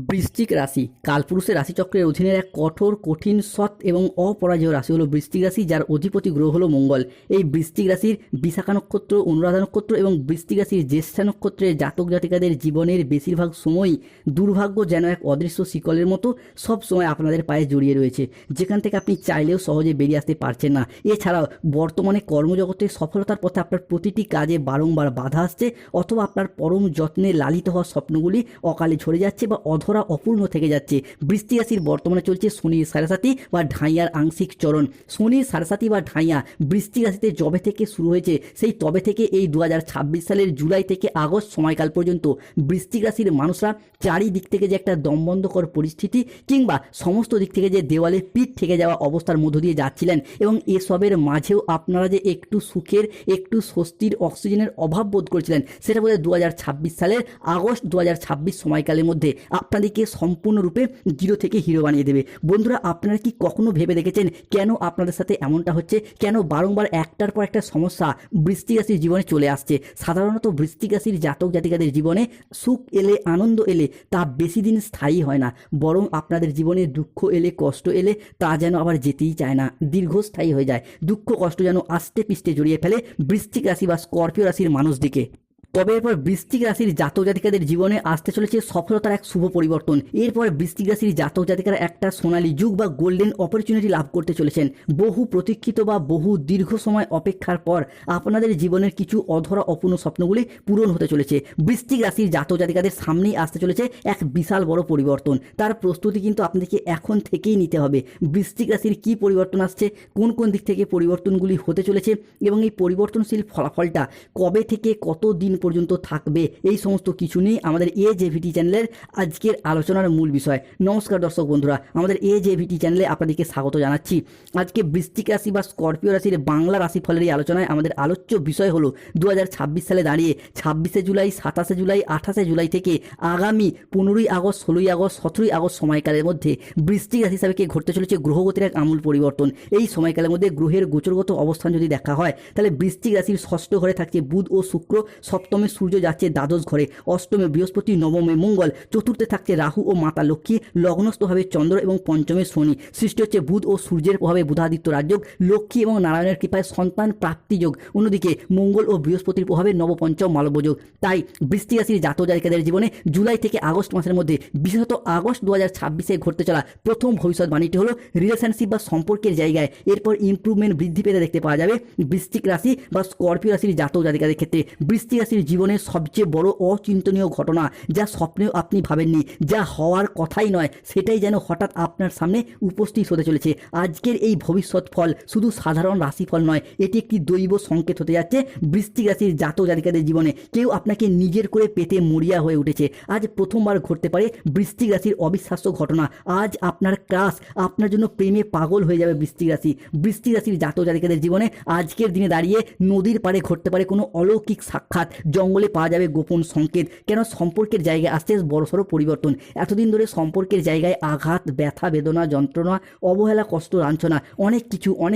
বৃশ্চিক রাশি কালপুরুষের রাশিচক্রের অধীনের এক কঠোর, কঠিন, সৎ এবং অপরাজেয় রাশি হলো বৃশ্চিক রাশি, যার অধিপতি গ্রহ হলো মঙ্গল। এই বৃশ্চিক রাশির বিশাখা নক্ষত্র, অনুরাধা নক্ষত্র এবং বৃশ্চিক রাশির জ্যেষ্ঠা নক্ষত্রের জাতক জাতিকাদের জীবনের বেশিরভাগ সময়ই দুর্ভাগ্য যেন এক অদৃশ্য শিকলের মতো সব সময় আপনাদের পায়ে জড়িয়ে রয়েছে, যেখান থেকে আপনি চাইলেও সহজে বেরিয়ে আসতে পারছেন না। এছাড়াও বর্তমানে কর্মজগতে সফলতার পথে আপনার প্রতিটি কাজে বারংবার বাধা আসছে, অথবা আপনার পরম যত্নে লালিত হওয়া স্বপ্নগুলি অকালে ঝরে যাচ্ছে বা অধরা অপূর্ণ থেকে যাচ্ছে। বৃশ্চিক রাশির বর্তমানে চলছে শনির সাড়ে বা ঢাইয়ার আংশিক চরণ। শনির সাড়ে বা ঢাইয়া বৃশ্চিক রাশিতে যবে থেকে শুরু হয়েছে, সেই তবে থেকে এই 2026 সালের জুলাই থেকে আগস্ট সময়কাল পর্যন্ত বৃশ্চিক রাশির মানুষরা চারিদিক থেকে যে একটা দমবন্ধকর পরিস্থিতি কিংবা সমস্ত দিক থেকে যে দেওয়ালে পিঠ থেকে যাওয়া অবস্থার মধ্য দিয়ে যাচ্ছিলেন, এবং এসবের মাঝেও আপনারা যে একটু সুখের, একটু স্বস্তির, অক্সিজেনের অভাব বোধ করছিলেন, সেটা বোধহয় 2026 সালের আগস্ট 2026 সময়কালের মধ্যে আপনাদেরকে সম্পূর্ণরূপে জিরো থেকে হিরো বানিয়ে দেবে। বন্ধুরা, আপনারা কি কখনো ভেবে দেখেছেন কেন আপনাদের সাথে এমনটা হচ্ছে? কেন বারংবার একটার পর একটা সমস্যা বৃশ্চিক রাশির জীবনে চলে আসছে? সাধারণত বৃশ্চিক রাশির জাতক জাতিকাদের জীবনে সুখ এলে, আনন্দ এলে তা বেশি দিন স্থায়ী হয় না, বরং আপনাদের জীবনে দুঃখ এলে, কষ্ট এলে তা যেন আবার যেতেই চায় না, দীর্ঘস্থায়ী হয়ে যায়। দুঃখ কষ্ট যেন আস্তে পিষ্টে জড়িয়ে ফেলে বৃশ্চিক রাশি বা স্করপিও রাশির মানুষদিকে। তবে এরপর বৃশ্চিক রাশির জাতক জাতিকাদের জীবনে আসতে চলেছে সফলতার এক শুভ পরিবর্তন। এরপর বৃশ্চিক রাশির জাতক জাতিকারা একটা সোনালী যুগ বা গোল্ডেন অপরচুনিটি লাভ করতে চলেছেন। বহু প্রতীক্ষিত বা বহু দীর্ঘ সময় অপেক্ষার পর আপনাদের জীবনের কিছু অধরা অপূর্ণ স্বপ্নগুলি পূরণ হতে চলেছে। বৃশ্চিক রাশির জাতক জাতিকাদের সামনেই আসতে চলেছে এক বিশাল বড় পরিবর্তন। তার প্রস্তুতি কিন্তু আপনাদেরকে এখন থেকেই নিতে হবে। বৃশ্চিক রাশির কী পরিবর্তন আসছে, কোন কোন দিক থেকে পরিবর্তনগুলি হতে চলেছে এবং এই পরিবর্তনশীল ফলাফলটা কবে থেকে কত দিন পর্যন্ত থাকবে, এই সমস্ত কিছু নিয়ে আমাদের AJVT চ্যানেলের আজকের আলোচনার মূল বিষয়। নমস্কার দর্শক বন্ধুরা, আমাদের AJVT চ্যানেলে আপনাদেরকে স্বাগত জানাচ্ছি। আজকে বৃশ্চিক রাশি বা স্করপিও রাশির বাংলা রাশিফলের এই আলোচনায় আমাদের আলোচ্য বিষয় হলো 2026 সালে দাঁড়িয়ে 26শে জুলাই, 27শে জুলাই, 28শে জুলাই থেকে আগামী 15ই আগস্ট, 16ই আগস্ট, 17ই আগস্ট সময়কালের মধ্যে বৃশ্চিক রাশি হিসাবে ঘটতে চলেছে গ্রহগতির এক আমূল পরিবর্তন। এই সময়কালের মধ্যে গ্রহের গোচরগত অবস্থান যদি দেখা হয়, তাহলে বৃশ্চিক রাশির ষষ্ঠ ঘরে থাকছে বুধ ও শুক্র, সপ্তমে সূর্য যাচ্ছে দ্বাদশ ঘরে, অষ্টমে বৃহস্পতি, নবমে মঙ্গল, চতুর্থে থাকছে রাহু ও মাতা লক্ষ্মী, লগ্নস্থ হবে চন্দ্র এবং পঞ্চমে শনি। সৃষ্টি হচ্ছে বুধ ও সূর্যের প্রভাবে বুধাদিত্য রাজযোগ, লক্ষ্মী এবং নারায়ণের কৃপায় সন্তান প্রাপ্তিযোগ, অন্যদিকে মঙ্গল ও বৃহস্পতির প্রভাবে নবপঞ্চম মালব্যযোগ। তাই বৃশ্চিক রাশির জাতক জাতিকাদের জীবনে জুলাই থেকে আগস্ট মাসের মধ্যে, বিশেষত আগস্ট 2026-এ ঘটতে চলা প্রথম ভবিষ্যৎবাণীটি হলো রিলেশনশিপ বা সম্পর্কের জায়গায় এরপর ইমপ্রুভমেন্ট বৃদ্ধি পেতে দেখতে পাওয়া যাবে বৃশ্চিক রাশি বা স্করপিও রাশির জাতক জাতিকাদের ক্ষেত্রে। বৃশ্চিক রাশির জীবনের সবচেয়ে বড় অচিন্তনীয় ঘটনা, যা স্বপ্নেও আপনি ভাবেননি, যা হওয়ার কথাই নয়, সেটাই যেন হঠাৎ আপনার সামনে উপস্থিত হতে চলেছে। আজকের এই ভবিষ্যৎ ফল শুধু সাধারণ রাশিফল নয়, এটি একটি দৈব সংকেত হতে যাচ্ছে বৃশ্চিক রাশির জাতক জাতিকাদের জীবনে। কেউ আপনাকে নিজের করে পেতে মরিয়া হয়ে উঠেছে। আজ প্রথমবার ঘটতে পারে বৃশ্চিক রাশির অবিশ্বাস্য ঘটনা। আজ আপনার ক্রাশ আপনার জন্য প্রেমে পাগল হয়ে যাবে বৃশ্চিক রাশি। বৃশ্চিক রাশির জাতক জাতিকাদের জীবনে আজকের দিনে দাঁড়িয়ে নদীর পাড়ে ঘটতে পারে কোনো অলৌকিক সাক্ষাৎ, জঙ্গলে পাওয়া যাবে গোপন সংকেত। কেন সম্পর্কের জায়গায় আসছে বড়সড় পরিবর্তন। এতদিন ধরে সম্পর্কের জায়গায় আঘাত, ব্যথা, বেদনা, যন্ত্রণা, অবহেলা, কষ্ট, লাঞ্ছনা অনেক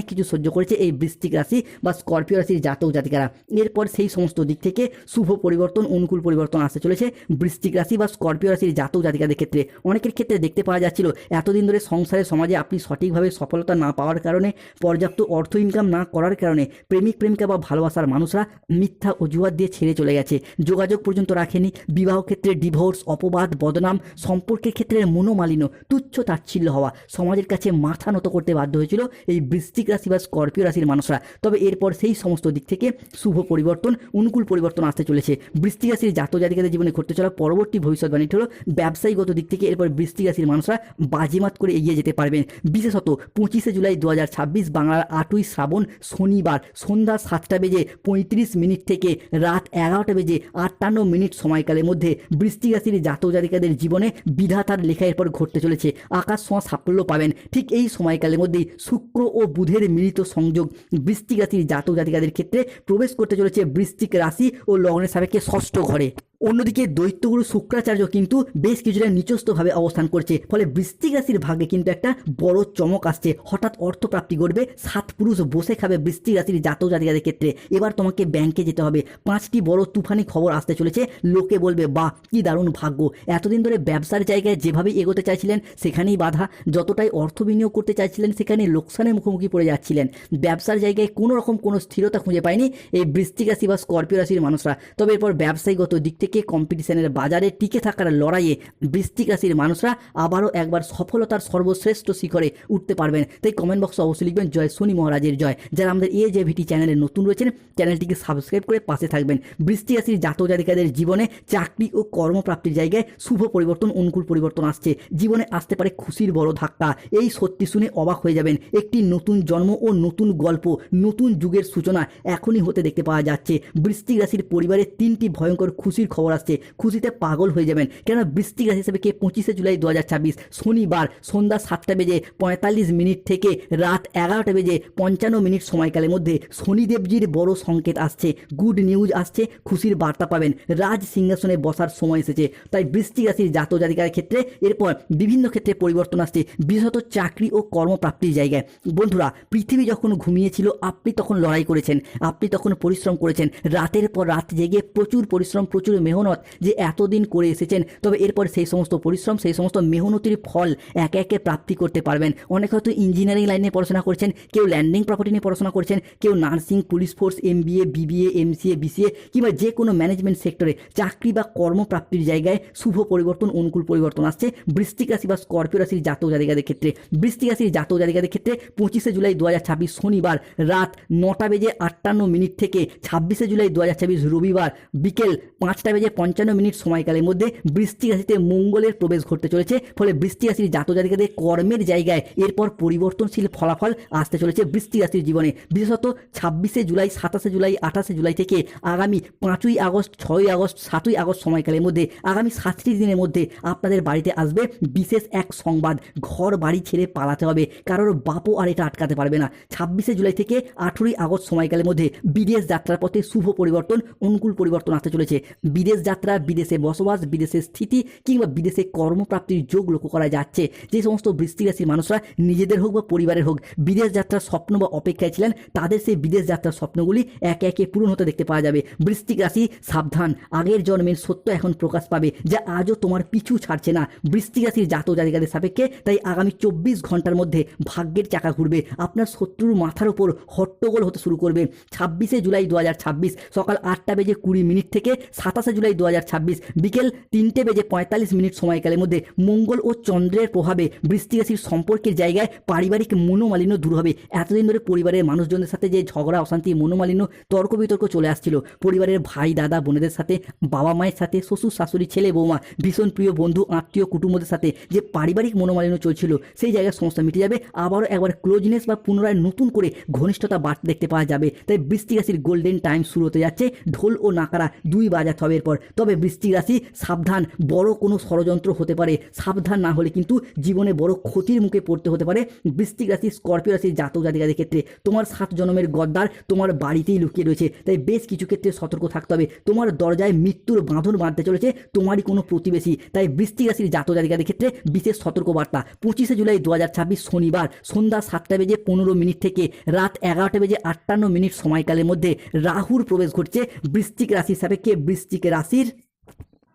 কিছু সহ্য করেছে এই বৃশ্চিক রাশি বা স্করপিও রাশির জাতক জাতিকারা। এরপর সেই সমস্ত দিক থেকে শুভ পরিবর্তন, অনুকূল পরিবর্তন আসতে চলেছে বৃশ্চিক রাশি বা স্করপিও রাশির জাতক জাতিকাদের ক্ষেত্রে। অনেকের ক্ষেত্রে দেখতে পাওয়া যাচ্ছিল এতদিন ধরে সংসারের সমাজে আপনি সঠিকভাবে সফলতা না পাওয়ার কারণে, পর্যাপ্ত অর্থ ইনকাম না করার কারণে প্রেমিক প্রেমিকা বা ভালোবাসার মানুষরা মিথ্যা অজুহাত দিয়ে ছেড়ে চলে গেছে, যোগাযোগ পর্যন্ত রাখেনি। বিবাহ ক্ষেত্রে ডিভোর্স, অপবাদ, বদনাম, সম্পর্কের ক্ষেত্রে মনোমালিন্য, তুচ্ছ তাচ্ছিল্য হওয়া, সমাজের কাছে মাথা নত করতে বাধ্য হয়েছিল এই বৃশ্চিক রাশি বা স্করপিও রাশির মানুষরা। তবে এরপর সেই সমস্ত দিক থেকে শুভ পরিবর্তন, অনুকূল পরিবর্তন আসতে চলেছে বৃশ্চিক রাশির জাতক জাতিকাদের জীবনে ঘটতে চলা পরবর্তী ভবিষ্যৎবাণীটি হলো ব্যবসায়িকগত দিক থেকে এরপর বৃশ্চিক রাশির মানুষরা বাজিমাত করে এগিয়ে যেতে পারবেন। বিশেষত 25শে জুলাই 2026 বাংলার 8ই শ্রাবণ শনিবার সন্ধ্যা 7:35 থেকে রাত 11:58 সময়কালের মধ্যে বৃশ্চিক রাশির জাতক জাতিকাদের জীবনে বিধাতার লেখা এরপর ঘটতে চলেছে। আকাশ ছোঁয়া সাফল্য পাবেন। ঠিক এই সময়কালের মধ্যেই শুক্র ও বুধের মিলিত সংযোগ বৃশ্চিক রাশির জাতক জাতিকাদের ক্ষেত্রে প্রবেশ করতে চলেছে বৃশ্চিক রাশি ও লগ্নের সাপেক্ষে ষষ্ঠ ঘরে। অন্যদিকে দৈত্যগুরু শুক্রাচার্য কিন্তু বেশ কিছুটা নিচস্থভাবে অবস্থান করছে, ফলে বৃশ্চিক রাশির ভাগ্যে কিন্তু একটা বড় চমক আসছে। হঠাৎ অর্থপ্রাপ্তি ঘটবে, 7 পুরুষ বসে খাবে বৃশ্চিক রাশির জাতক জাতিকাদের ক্ষেত্রে। এবার তোমাকে ব্যাংকে যেতে হবে, 5টি বড় তুফানি খবর আসতে চলেছে। লোকে বলবে বাহ কি দারুণ ভাগ্য, এতদিন ধরে ব্যবসার জায়গায় যেভাবে এগোতে চাইছিলেন সেখানেই বাধা, যতটাই অর্থ বিনিয়োগ করতে চাইছিলেন সেখানে লোকসানের মুখোমুখি পড়ে যাচ্ছিলেন, ব্যবসার জায়গায় কোনো রকম কোনো স্থিরতা খুঁজে পায়নি এই বৃশ্চিক রাশি বা স্করপিও রাশির মানুষরা। তবে এরপর ব্যবসায়িকগত দিক থেকে কম্পিটিশনের বাজারে টিকে থাকার লড়াইয়ে বৃশ্চিক রাশির মানুষরা আবারও একবার সফলতার সর্বশ্রেষ্ঠ শিখরে উঠতে পারবেন। তাই কমেন্ট বক্সে অবশ্যই লিখবেন জয় শনি মহারাজের জয়। যারা আমাদের AJVT চ্যানেলে নতুন রয়েছেন চ্যানেলটিকে সাবস্ক্রাইব করে পাশে থাকবেন। বৃশ্চিক রাশির জাতক জাতিকাদের জীবনে চাকরি ও কর্মপ্রাপ্তির জায়গায় শুভ পরিবর্তন, অনুকূল পরিবর্তন আসছে। জীবনে আসতে পারে খুশির বড় ধাক্কা। এই সত্যি শুনে অবাক হয়ে যাবেন, একটি নতুন জন্ম ও নতুন গল্প, নতুন যুগের সূচনা এখনই হতে দেখতে পাওয়া যাচ্ছে। বৃশ্চিক রাশির পরিবারে 3টি ভয়ঙ্কর খুশির খবর আসছে, খুশিতে পাগল হয়ে যাবেন। কেন বৃশ্চিক রাশি হিসেবে 25শে জুলাই 2026 শনিবার সন্ধ্যা 7:45 থেকে রাত 11:55 সময়কালের মধ্যে শনিদেবজির বড় সংকেত আসছে, গুড নিউজ আসছে, খুশির বার্তা পাবেন, রাজ সিংহাসনে বসার সময় এসেছে। তাই বৃশ্চিক রাশির জাতক জাতিকার ক্ষেত্রে এরপর বিভিন্ন ক্ষেত্রে পরিবর্তন আসছে, বিশেষত চাকরি ও কর্মপ্রাপ্তির জায়গায়। বন্ধুরা, পৃথিবী যখন ঘুমিয়েছিল আপনি তখন লড়াই করেছেন, আপনি তখন পরিশ্রম করেছেন, রাতের পর রাত জেগে প্রচুর পরিশ্রম, প্রচুর মেহনত যে এতদিন করে এসেছেন। তবে এরপর সেই সমস্ত পরিশ্রম, সেই সমস্ত মেহনতির ফল একে একে প্রাপ্তি করতে পারবেন। অনেক হয়তো ইঞ্জিনিয়ারিং লাইনে পড়াশোনা করছেন, কেউ ল্যান্ডিং প্রপার্টি নিয়ে পড়াশোনা করছেন, কেউ nursing, police force, MBA, BBA, MCA, BCA কিংবা যে কোনো ম্যানেজমেন্ট সেক্টরে চাকরি বা কর্মপ্রাপ্তির জায়গায় শুভ পরিবর্তন, অনুকূল পরিবর্তন আসছে বৃশ্চিক রাশি বা স্করপিও রাশির জাতক জাতিকাদের ক্ষেত্রে। বৃশ্চিক রাশির জাতক জাতিকাদের ক্ষেত্রে 25শে জুলাই 2026 শনিবার রাত 9:58 থেকে 26শে জুলাই 2026 রবিবার বিকেল 5:55 সময়কালের মধ্যে বৃশ্চিক রাশিতে মঙ্গলের প্রবেশ ঘটতে চলেছে। ফলে বৃশ্চিক রাশির জাতক জাতিকাদের কর্মের জায়গায় এরপর পরিবর্তনশীল ফলাফল আসতে চলেছে বৃশ্চিক রাশির জীবনে। বিশেষত 26শে জুলাই, 27শে জুলাই, 28শে জুলাই থেকে আগামী 5ই আগস্ট, 6ই আগস্ট, 7ই আগস্ট সময়কালের মধ্যে আগামী 7টি দিনের মধ্যে আপনাদের বাড়িতে আসবে বিশেষ এক সংবাদ। ঘর বাড়ি ছেড়ে পালাতে হবে, কারোর বাপও আর এটা আটকাতে পারবে না। 26শে জুলাই থেকে 18ই আগস্ট সময়কালের মধ্যে বিদেশ যাত্রার পথে শুভ পরিবর্তন, অনুকূল পরিবর্তন আসতে চলেছে। বিদেশ যাত্রা, বিদেশে বসবাস, বিদেশে স্থিতি কিংবা বিদেশে কর্মপ্রাপ্তির যোগ লক্ষ্য করা যাচ্ছে। যে সমস্ত বৃশ্চিক রাশির মানুষরা নিজেদের হোক বা পরিবারের হোক বিদেশ যাত্রার স্বপ্ন বা অপেক্ষায় ছিলেন, তাদের সেই বিদেশ যাত্রার স্বপ্নগুলি একে একে পূরণ হতে দেখতে পাওয়া যাবে। বৃশ্চিক রাশি সাবধান, আগের জন্মের সত্য এখন প্রকাশ পাবে, যা আজও তোমার পিছু ছাড়ছে না বৃশ্চিক রাশির জাতক জাতিকাদের সাপেক্ষে। তাই আগামী 24 ঘন্টার মধ্যে ভাগ্যের চাকা ঘুরবে, আপনার শত্রুর মাথার উপর হট্টগোল হতে শুরু করবে। 26শে জুলাই 2026 সকাল 8:20 থেকে 27শে জুলাই 2026 বিকেল 3:45 সময়কালের মধ্যে মঙ্গল ও চন্দ্রের প্রভাবে বৃশ্চিক রাশির সম্পর্কের জায়গায় পারিবারিক মনোমালিন্য দূর হবে। এতদিন ধরে পরিবারের মানুষজনদের সাথে যে ঝগড়া, অশান্তি, মনোমালিন্য, তর্ক বিতর্ক চলে আসছিল, পরিবারের ভাই দাদা বোনেদের সাথে, বাবা মায়ের সাথে, শ্বশুর শাশুড়ি, ছেলে বৌমা, ভীষণ প্রিয় বন্ধু, আত্মীয়, কুটুম্বদের সাথে যে পারিবারিক মনোমালিন্য চলছিল, সেই জায়গায় সমস্যা মিটে যাবে। আবারও একবার ক্লোজনেস বা পুনরায় নতুন করে ঘনিষ্ঠতা বাড়তে দেখতে পাওয়া যাবে। তাই বৃশ্চিক রাশির গোল্ডেন টাইম শুরু হতে যাচ্ছে, ঢোল ও নাকারা দুই বাজাতে হবে এরপর। তবে বৃশ্চিক রাশি সাবধান, বড় কোনো ষড়যন্ত্র হতে পারে, সাবধান না হলে কিন্তু জীবনে বড় ক্ষতির মুখে পড়তে হতে পারে বৃশ্চিক রাশি, স্করপিও রাশির জাতক জাতিকাদের ক্ষেত্রে। তোমার 7 জন্মের গদ্দার তোমার বাড়িতেই লুকিয়ে রয়েছে, তাই বেশ কিছু ক্ষেত্রে সতর্ক থাকতে হবে। তোমার দরজায় মৃত্যুর বাঁধন বাঁধতে চলেছে তোমারই কোনো প্রতিবেশী, তাই বৃশ্চিক রাশির জাতক জাতিকাদের ক্ষেত্রে বিশেষ সতর্কবার্তা। 25শে জুলাই 2026 শনিবার সন্ধ্যা 7:15 থেকে রাত 11:58 সময়কালের মধ্যে রাহুর প্রবেশ ঘটছে বৃশ্চিক রাশির সাপেক্ষে বৃশ্চিক রাশির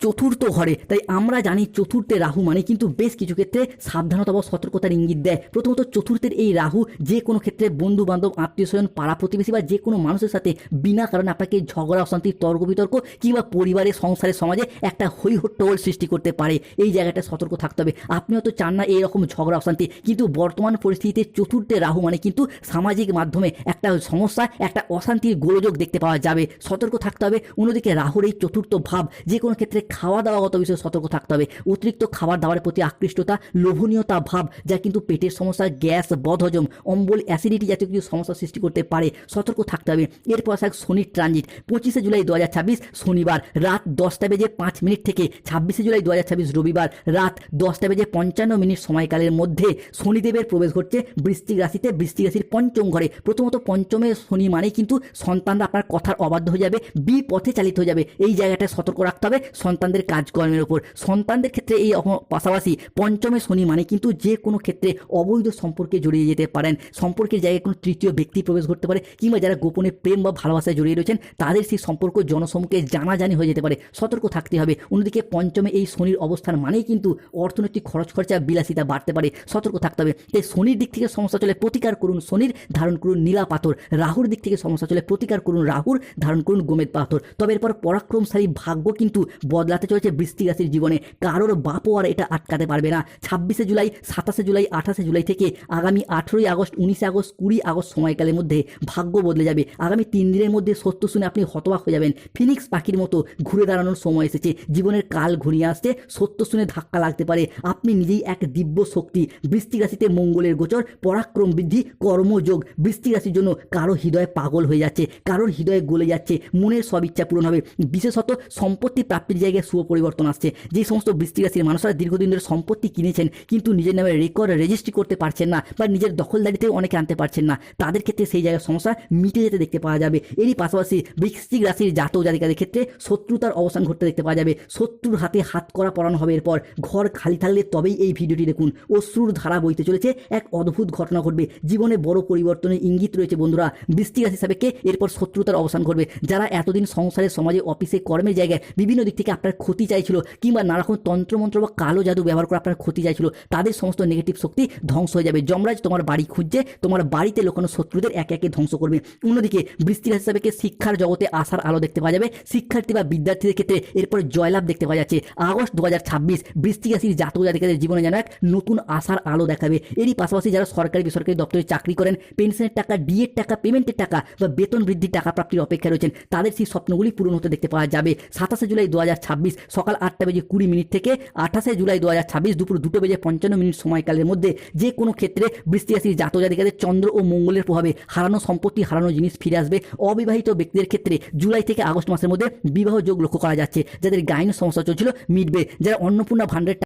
চতুর্থ ঘরে। তাই আমরা জানি চতুর্থে রাহু মানে কিন্তু বেশ কিছু ক্ষেত্রে সাবধানতা বা সতর্কতার ইঙ্গিত দেয়। প্রথমত চতুর্থের এই রাহু যে কোনো ক্ষেত্রে বন্ধু বান্ধব, আত্মীয় স্বজন, পাড়া প্রতিবেশী বা যে কোনো মানুষের সাথে বিনা কারণে আপনাকে ঝগড়া, অশান্তি, তর্ক বিতর্ক কিংবা পরিবারের, সংসারের, সমাজে একটা হই হট্টগোল সৃষ্টি করতে পারে। এই জায়গাটা সতর্ক থাকতে হবে। আপনি হয়তো চান না এইরকম ঝগড়া অশান্তি, কিন্তু বর্তমান পরিস্থিতিতে চতুর্থে রাহু মানে কিন্তু সামাজিক মাধ্যমে একটা সমস্যা, একটা অশান্তির গোলযোগ দেখতে পাওয়া যাবে, সতর্ক থাকতে হবে। অন্যদিকে রাহুর এই চতুর্থ ভাব যে কোনো ক্ষেত্রে খাওয়া দাওয়াগত বিষয়ে সতর্ক থাকতে হবে। অতিরিক্ত খাবার দাবারের প্রতি আকৃষ্টতা, লোভনীয়তা ভাব যা কিন্তু পেটের সমস্যা, গ্যাস, বদহজম, অম্বল, অ্যাসিডিটি জাতীয় কিছু সমস্যার সৃষ্টি করতে পারে, সতর্ক থাকতে হবে। এরপর আসা শনির ট্রানজিট 25শে জুলাই 2026 শনিবার রাত 10:05 থেকে 26শে জুলাই 2026 রবিবার রাত 10:55 সময়কালের মধ্যে শনিদেবের প্রবেশ ঘটছে বৃশ্চিক রাশিতে, বৃশ্চিক রাশির পঞ্চম ঘরে। প্রথমত পঞ্চমে শনি মানেই কিন্তু সন্তানরা আপনার কথার অবাধ্য হয়ে যাবে, বিপথে চালিত হয়ে যাবে। এই জায়গাটা সতর্ক রাখতে হবে সন্তানদের কাজকর্মের ওপর। সন্তানদের ক্ষেত্রে এই পাশাপাশি পঞ্চমে শনি মানে কিন্তু যে কোনো ক্ষেত্রে অবৈধ সম্পর্কে জড়িয়ে যেতে পারেন, সম্পর্কের জায়গায় কোনো তৃতীয় ব্যক্তি প্রবেশ করতে পারে, কিংবা যারা গোপনে প্রেম বা ভালোবাসায় জড়িয়ে রয়েছেন তাদের সেই সম্পর্ক জনসম্মুখে জানাজানি হয়ে যেতে পারে, সতর্ক থাকতে হবে। অন্যদিকে পঞ্চমে এই শনির অবস্থান মানেই কিন্তু অর্থনৈতিক খরচ খরচা বিলাসিতা বাড়তে পারে, সতর্ক থাকতে হবে। তাই শনির দিক থেকে সমস্যা চলে প্রতিকার করুন শনির, ধারণ করুন নীলা পাথর। রাহুর দিক থেকে সমস্যা চলে প্রতিকার করুন রাহুর, ধারণ করুন গোমেদ পাথর। তবে এরপর পরাক্রমশালী ভাগ্য কিন্তু বদলাতে চলেছে বৃশ্চিক রাশির জীবনে, কারোর বাপও আর এটা আটকাতে পারবে না। 26শে জুলাই, 27শে জুলাই, 28শে জুলাই থেকে আগামী 18ই আগস্ট, 19শে আগস্ট, 20 আগস্ট সময়কালের মধ্যে ভাগ্য বদলে যাবে। আগামী 3 দিনের মধ্যে সত্য শুনে আপনি হতবাক হয়ে যাবেন। ফিনিক্স পাখির মতো ঘুরে দাঁড়ানোর সময় এসেছে, জীবনের কাল ঘুরিয়ে আসছে, সত্য শুনে ধাক্কা লাগতে পারে। আপনি নিজেই এক দিব্য শক্তি। বৃশ্চিক রাশিতে মঙ্গলের গোচর, পরাক্রম বৃদ্ধি, কর্মযোগ। বৃশ্চিক রাশির জন্য কারো হৃদয় পাগল হয়ে যাচ্ছে, কারোর হৃদয় গলে যাচ্ছে, মনের সব ইচ্ছা পূরণ হবে। বিশেষত সম্পত্তি প্রাপ্তির জায়গায় শুভ পরিবর্তন আসছে। যে সমস্ত বৃশ্চিক রাশির মানুষরা দীর্ঘদিন ধরে সম্পত্তি কিনেছেন কিন্তু নিজের নামে রেকর্ড রেজিস্ট্রি করতে পারছেন না, বা নিজের দখলদারিতেও অনেকে আনতে পারছেন না, তাদের ক্ষেত্রে সেই জায়গায় সমস্যা মিটে যেতে দেখতে পাওয়া যাবে। এরই পাশাপাশি বৃশ্চিক রাশির জাতক জাতিকাদের ক্ষেত্রে শত্রুতার অবসান ঘটতে দেখতে পাওয়া যাবে। শত্রুর হাতে হাত করা পরানো হবে। এরপর ঘর খালি থাকলে তবেই এই ভিডিওটি দেখুন। অশ্রুর ধারা বইতে চলেছে, এক অদ্ভুত ঘটনা ঘটবে, জীবনে বড় পরিবর্তনের ইঙ্গিত রয়েছে বন্ধুরা। বৃশ্চিক রাশি সাপেক্ষে এরপর শত্রুতার অবসান ঘটবে। যারা এতদিন সংসারে, সমাজে, অফিসে, কর্মের জায়গায় বিভিন্ন দিক থেকে আপনার ক্ষতি চাইছিল, কিংবা নানা রকম তন্ত্রমন্ত্র বা কালো জাদু ব্যবহার করে আপনার ক্ষতি চাইছিল, তাদের সমস্ত নেগেটিভ শক্তি ধ্বংস হয়ে যাবে। যমরাজ তোমার বাড়ি খুঁজছে, তোমার বাড়িতে লুকানো শত্রুদের একে একে ধ্বংস করবে। অন্যদিকে বৃশ্চিক রাশি সাপেক্ষে শিক্ষার জগতে আসার আলো দেখতে পাওয়া যাবে। শিক্ষার্থী বা বিদ্যার্থীদের ক্ষেত্রে এরপর জয়লাভ দেখতে পাওয়া যাচ্ছে। আগস্ট 2026 বৃশ্চিক রাশির জাতক জাতিকাদের জীবনে যেন এক নতুন আশার আলো দেখাবে। এরই পাশাপাশি যারা সরকারি বেসরকারি দপ্তরে চাকরি করেন, পেনশনের টাকা, ডিএর টাকা, পেমেন্টের টাকা বা বেতন বৃদ্ধির টাকা প্রাপ্তির অপেক্ষা রয়েছেন, তাদের সেই স্বপ্নগুলি পূরণ হতে দেখতে পাওয়া যাবে। 27শে জুলাই 2026 সকাল 8:20 থেকে 28শে জুলাই 2026 দুপুর 2:55 সময়কালের মধ্যে যে কোনো ক্ষেত্রে বৃশ্চিক রাশির জাতক জাতিকাদের চন্দ্র ও মঙ্গলের প্রভাবে হারানো সম্পত্তি, হারানো জিনিস ফিরে আসবে। অবিবাহিত ব্যক্তিদের ক্ষেত্রে জুলাই থেকে আগস্ট মাসের মধ্যে বিবাহ যোগ লক্ষ্য করা যাচ্ছে। যাদের গাইন সমস্যা চলছিল মিটবে। যারা অন্নপূর্ণা ভান্ডারের